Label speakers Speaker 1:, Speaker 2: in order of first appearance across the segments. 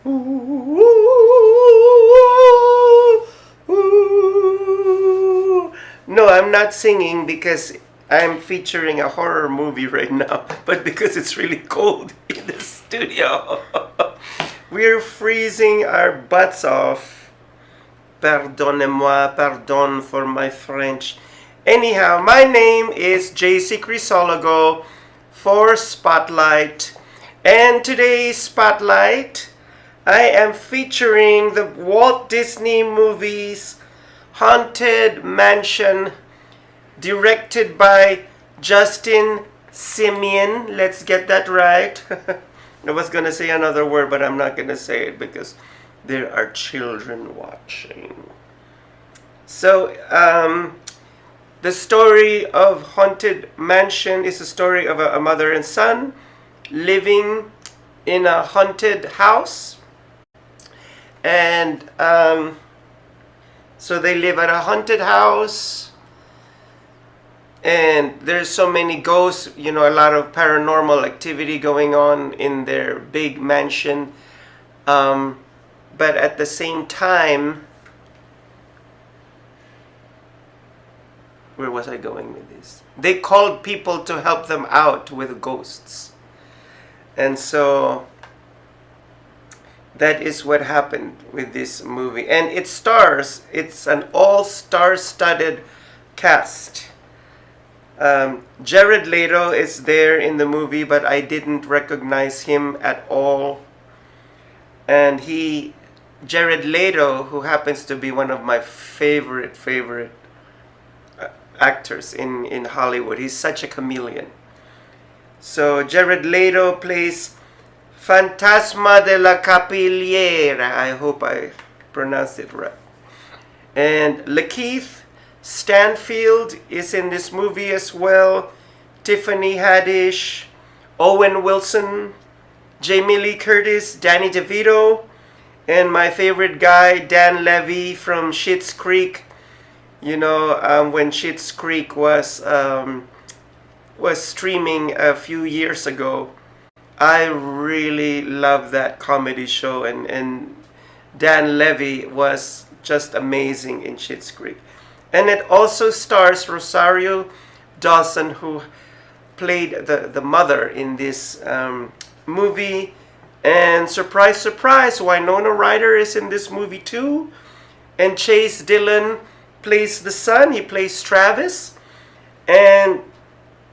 Speaker 1: No, I'm not singing because I'm featuring a horror movie right now, but because it's really cold in the studio. We're freezing our butts off. Pardonnez-moi, pardon for my French. Anyhow, my name is JC Crisologo for Spotlight. And today's Spotlight, I am featuring the Walt Disney movies Haunted Mansion, directed by Justin Simeon. Let's get that right. I was going to say another word, but I'm not going to say it because there are children watching. So, the story of Haunted Mansion is a story of a mother and son living in a haunted house. And so they live at a haunted house. And there's so many ghosts, a lot of paranormal activity going on in their big mansion. But at the same time, where was I going with this? They called people to help them out with ghosts. And so that is what happened with this movie. And it's an all-star-studded cast. Jared Leto is there in the movie, but I didn't recognize him at all. And Jared Leto, who happens to be one of my favorite actors in Hollywood. He's such a chameleon. So Jared Leto plays Fantasma de la Capilliera. I hope I pronounced it right. And Lakeith Stanfield is in this movie as well. Tiffany Haddish, Owen Wilson, Jamie Lee Curtis, Danny DeVito, and my favorite guy, Dan Levy from Schitt's Creek. When Schitt's Creek was streaming a few years ago. I really love that comedy show, and Dan Levy was just amazing in Schitt's Creek. And it also stars Rosario Dawson, who played the mother in this movie. And surprise, surprise, Winona Ryder is in this movie too. And Chase Dillon plays the son. He plays Travis. And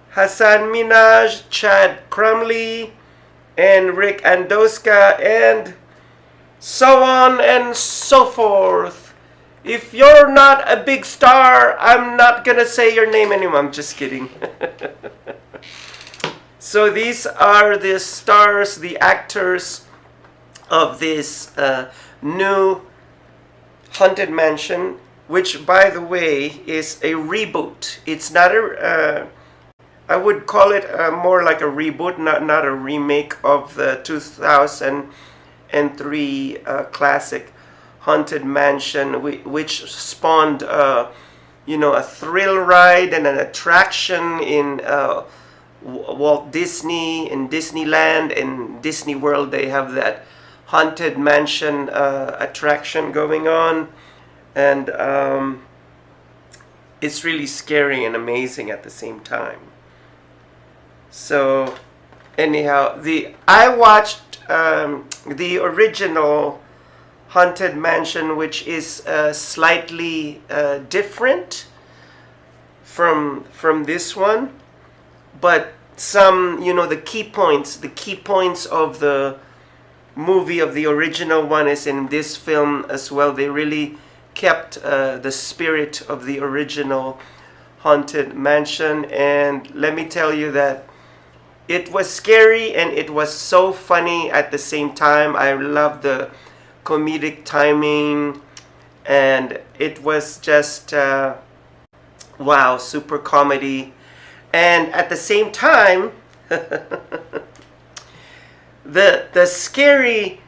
Speaker 1: Hassan Minaj, Chad Crumley, and Rick Andoska, and so on and so forth. If you're not a big star, I'm not gonna say your name anymore. I'm just kidding. So these are the stars, the actors of this new Haunted Mansion, which, by the way, is a reboot. It's not I would call it more like a reboot, not a remake of the 2003 classic Haunted Mansion, which spawned a thrill ride and an attraction in Walt Disney and Disneyland and Disney World. They have that Haunted Mansion attraction going on, and it's really scary and amazing at the same time. So anyhow, I watched the original Haunted Mansion, which is slightly different from this one, but some the key points of the movie of the original one is in this film as well. They really kept the spirit of the original Haunted Mansion, and let me tell you that it was scary and it was so funny at the same time. I love the comedic timing, and it was just wow, super comedy. And at the same time, the scary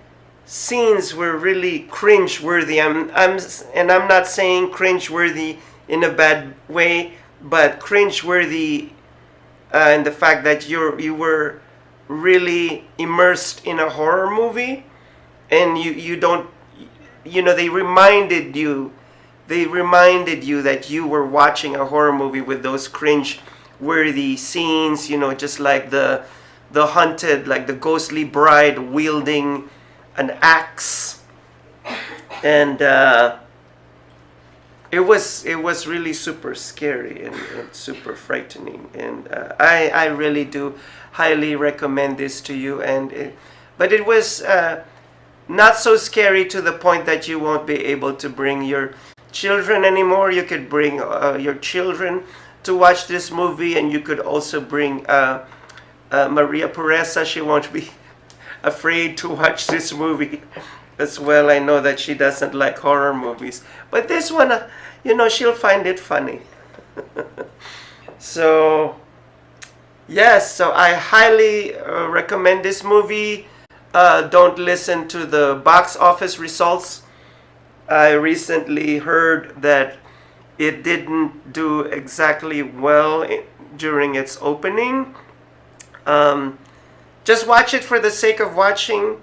Speaker 1: scenes were really cringe-worthy. I'm not saying cringe-worthy in a bad way, but cringe-worthy in the fact that you were really immersed in a horror movie, and you don't, they reminded you that you were watching a horror movie with those cringe worthy scenes, just like the haunted, like the ghostly bride wielding an axe, and it was really super scary and super frightening, and I really do highly recommend this to you. But it was not so scary to the point that you won't be able to bring your children anymore. You could bring your children to watch this movie, and you could also bring Maria Pereza. She won't be afraid to watch this movie as well. I know that she doesn't like horror movies, but this one, she'll find it funny. So yes, so I highly recommend this movie. Don't listen to the box office results. I recently heard that it didn't do exactly well during its opening. Just watch it for the sake of watching.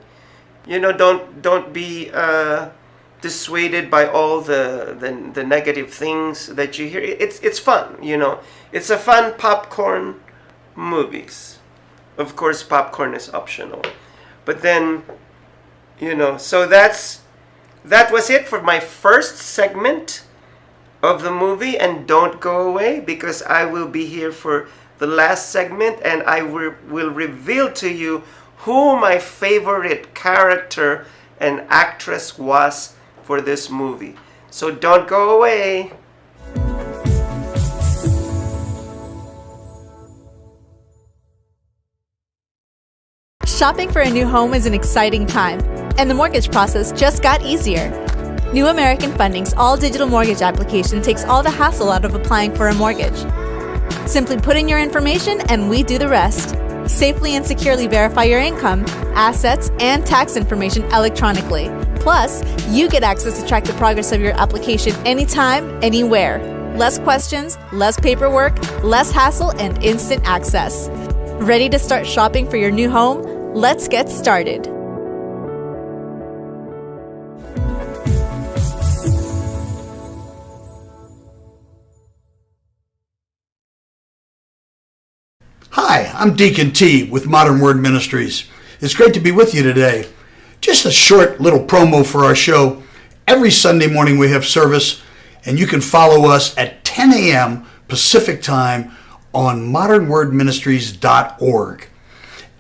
Speaker 1: Don't be dissuaded by all the negative things that you hear. It's fun. It's a fun popcorn movies. Of course, popcorn is optional. But then, so that was it for my first segment of the movie. And don't go away, because I will be here for the last segment, and I will reveal to you who my favorite character and actress was for this movie. So don't go away.
Speaker 2: Shopping for a new home is an exciting time, and the mortgage process just got easier. New American Funding's all-digital mortgage application takes all the hassle out of applying for a mortgage. Simply put in your information and we do the rest. Safely and securely verify your income, assets, and tax information electronically. Plus, you get access to track the progress of your application anytime, anywhere. Less questions, less paperwork, less hassle, and instant access. Ready to start shopping for your new home? Let's get started.
Speaker 3: Hi, I'm Deacon T with Modern Word Ministries. It's great to be with you today. Just a short little promo for our show. Every Sunday morning we have service, and you can follow us at 10 a.m. Pacific Time on modernwordministries.org.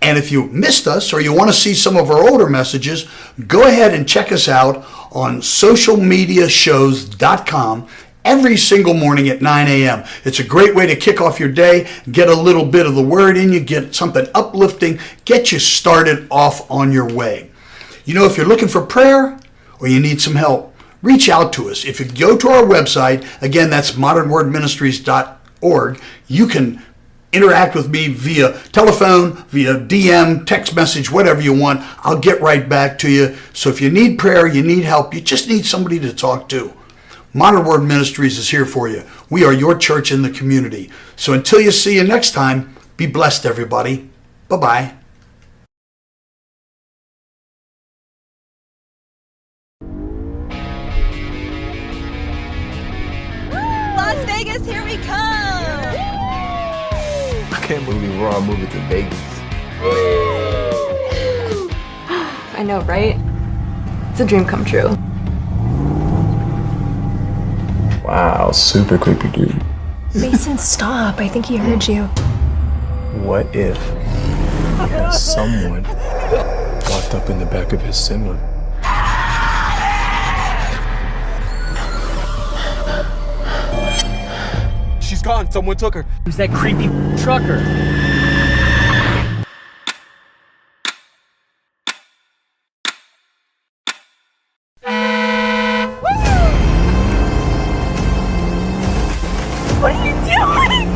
Speaker 3: And if you missed us or you want to see some of our older messages, go ahead and check us out on socialmediashows.com every single morning at 9 a.m. It's a great way to kick off your day, get a little bit of the word in you, get something uplifting, get you started off on your way. If you're looking for prayer or you need some help, reach out to us. If you go to our website, again, that's modernwordministries.org, you can interact with me via telephone, via DM, text message, whatever you want. I'll get right back to you. So if you need prayer, you need help, you just need somebody to talk to, Modern Word Ministries is here for you. We are your church in the community. So until you see you next time, be blessed, everybody. Bye-bye.
Speaker 4: Las Vegas, here we come!
Speaker 5: I can't believe we're all moving to Vegas.
Speaker 6: I know, right? It's a dream come true.
Speaker 5: Wow, super creepy dude.
Speaker 6: Mason, stop. I think he heard you.
Speaker 5: What if someone walked up in the back of his semi? She's gone. Someone took her.
Speaker 7: Who's that creepy trucker?
Speaker 4: What are you doing?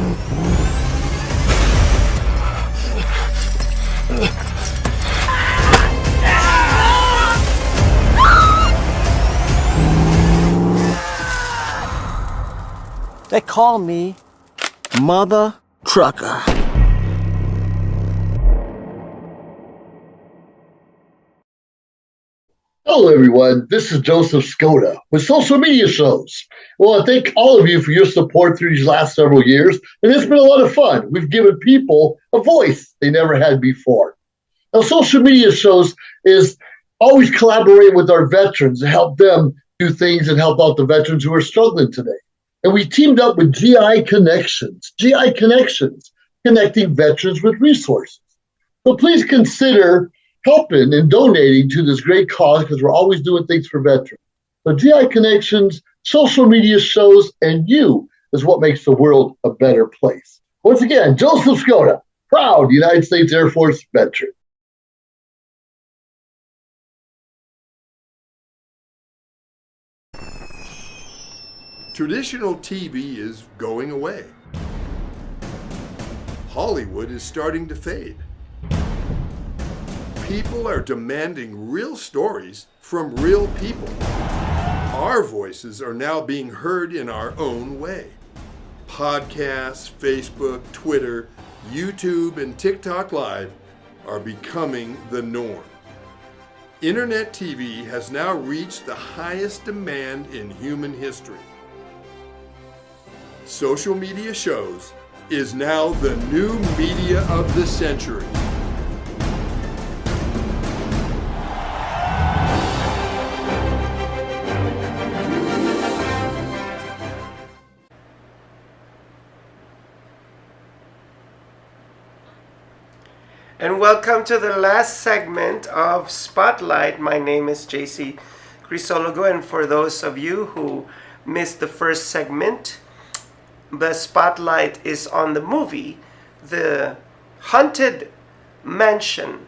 Speaker 7: They call me Mother Trucker.
Speaker 8: Hello, everyone. This is Joseph Skoda with Social Media Shows. Well, I thank all of you for your support through these last several years, and it's been a lot of fun. We've given people a voice they never had before. Now, Social Media Shows is always collaborating with our veterans to help them do things and help out the veterans who are struggling today. And we teamed up with GI Connections, connecting veterans with resources. So please consider helping and donating to this great cause because we're always doing things for veterans. So GI Connections, Social Media Shows, and you is what makes the world a better place. Once again, Joseph Skoda, proud United States Air Force veteran.
Speaker 9: Traditional TV is going away. Hollywood is starting to fade. People are demanding real stories from real people. Our voices are now being heard in our own way. Podcasts, Facebook, Twitter, YouTube, and TikTok Live are becoming the norm. Internet TV has now reached the highest demand in human history. Social Media Shows is now the new media of the century.
Speaker 1: And welcome to the last segment of Spotlight. My name is JC Crisologo, and for those of you who missed the first segment, the spotlight is on the movie The Haunted Mansion,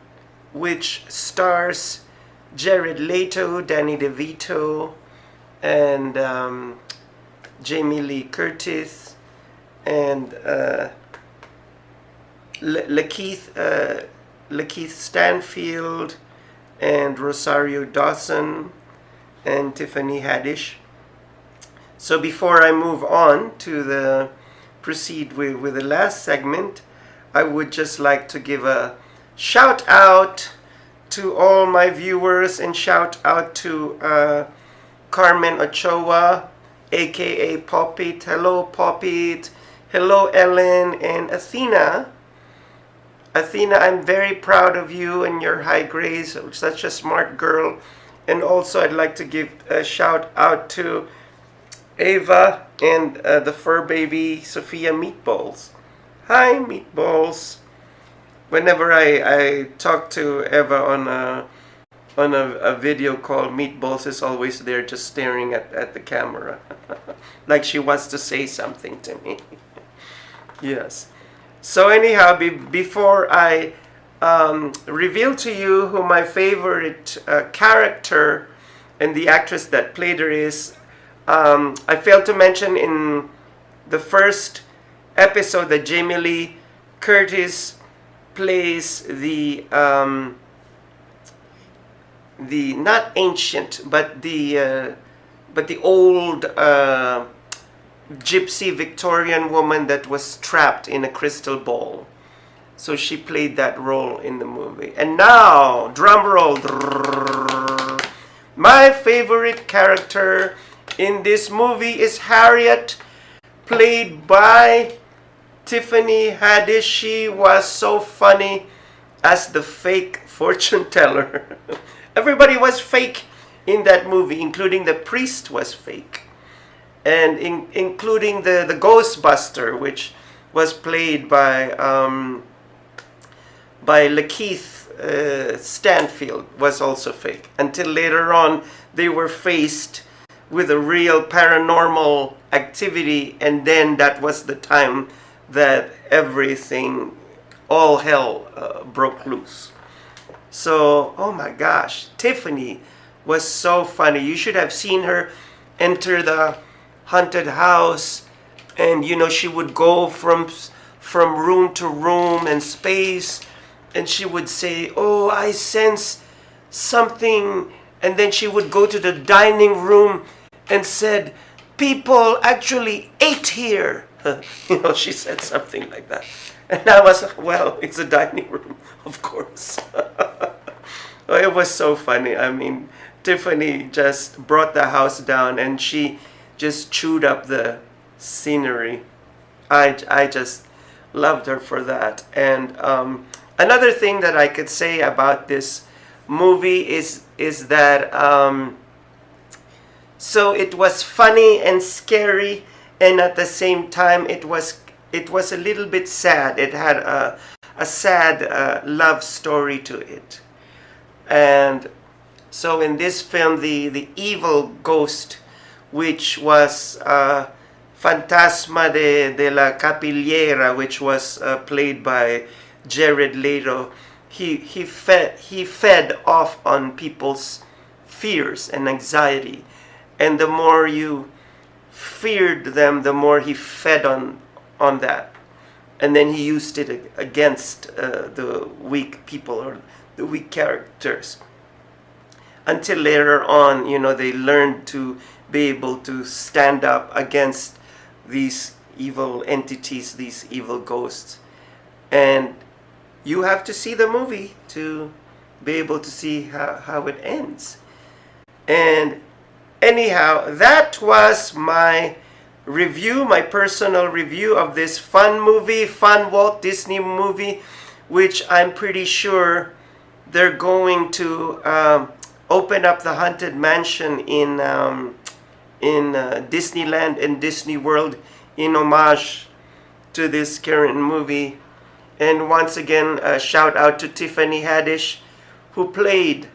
Speaker 1: which stars Jared Leto, Danny DeVito, and Jamie Lee Curtis, and Lakeith Stanfield, and Rosario Dawson, and Tiffany Haddish. So before I move on to proceed with the last segment, I would just like to give a shout out to all my viewers and shout out to Carmen Ochoa, aka Poppit. Hello Poppit. Hello Ellen and Athena. Athena, I'm very proud of you and your high grades. Such a smart girl. And also I'd like to give a shout out to Ava and the fur baby Sophia Meatballs. Hi Meatballs. Whenever I talk to Eva on a video call, Meatballs is always there just staring at the camera. Like she wants to say something to me. Yes. So anyhow, before I reveal to you who my favorite character and the actress that played her is, I failed to mention in the first episode that Jamie Lee Curtis plays the not ancient but the old gypsy Victorian woman that was trapped in a crystal ball. So she played that role in the movie. And now, drum roll. My favorite character in this movie is Harriet, played by Tiffany Haddish. She was so funny as the fake fortune teller. Everybody was fake in that movie, including the priest was fake. And including the Ghostbuster, which was played by Lakeith Stanfield, was also fake. Until later on, they were faced with a real paranormal activity, and then that was the time that everything, all hell broke loose. So, oh my gosh, Tiffany was so funny. You should have seen her enter the haunted house, and she would go from room to room and space, and she would say, "Oh, I sense something," and then she would go to the dining room and said, "People actually ate here." She said something like that, and I was like, well, it's a dining room, of course. It was so funny. I mean, Tiffany just brought the house down and she just chewed up the scenery. I just loved her for that. And another thing that I could say about this movie is that so it was funny and scary, and at the same time it was a little bit sad. It had a sad love story to it. And so in this film, the evil ghost, which was Fantasma de la Capillera, which was played by Jared Leto, he fed off on people's fears and anxiety, and the more you feared them, the more he fed on that, and then he used it against the weak people or the weak characters, until later on, they learned to be able to stand up against these evil entities, these evil ghosts. And you have to see the movie to be able to see how it ends. And anyhow, that was my review, my personal review of this fun Walt Disney movie, which I'm pretty sure they're going to open up the Haunted Mansion in Disneyland and Disney World in homage to this current movie. And once again, a shout out to Tiffany Haddish, who played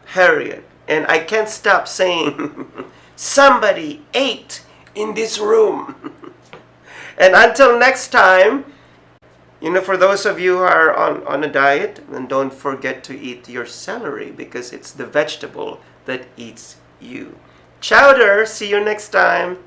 Speaker 1: Harriet. And I can't stop saying, somebody ate in this room. And until next time, for those of you who are on a diet, then don't forget to eat your celery, because it's the vegetable that eats you. Chowder, see you next time.